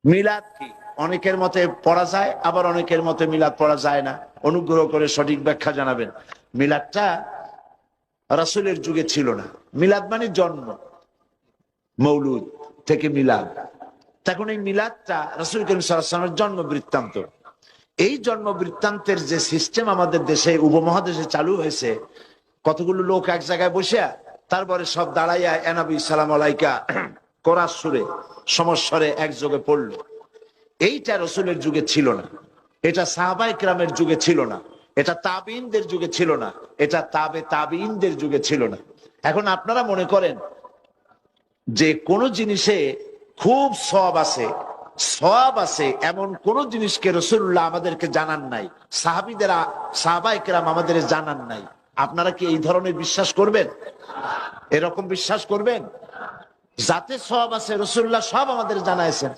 মিলাদ কি? অনেকের মতে পড়া যায়, আবার অনেকের মতে মিলাদ পড়া যায় না। অনুগ্রহ করে সঠিক ব্যাখ্যা জানাবেন। মিলাদটা রাসূলের যুগে ছিল না। মিলাদ মানে জন্ম, মৌলুদ থেকে মিলাদ। তখন এই মিলাদটা রাসূল করিম সাল্লাল্লাহু আলাইহি ওয়াসাল্লামের জন্ম বৃত্তান্ত। এই জন্ম বৃত্তান্তের যে সিস্টেম আমাদের দেশে, উপমহাদেশে চালু হয়েছে, কতগুলো লোক এক জায়গায় বসে তারপরে সব দাঁড়াইয়া এনাবি সালাম আলাইকা কোরআন সুরে সমস্বরে একযোগে পড়লো। এইটা রসুলের যুগে ছিল না, এটা সাহাবায়ে কেরামের যুগে ছিল না, এটা তাবিঈনদের যুগে ছিল না, এটা তাবে তাবিঈনদের যুগে ছিল না। এখন আপনারা মনে করেন যে কোন জিনিসে খুব সওয়াব আছে এমন কোন জিনিসকে রাসূলুল্লাহ আমাদেরকে জানান নাই, সাহাবায়ে কেরাম আমাদের জানান নাই। আপনারা কি এই ধরনের বিশ্বাস করবেন? এরকম বিশ্বাস করবেন? যাতে সওয়াব আছে রাসূলুল্লাহ সব আমাদের জানাইছেন।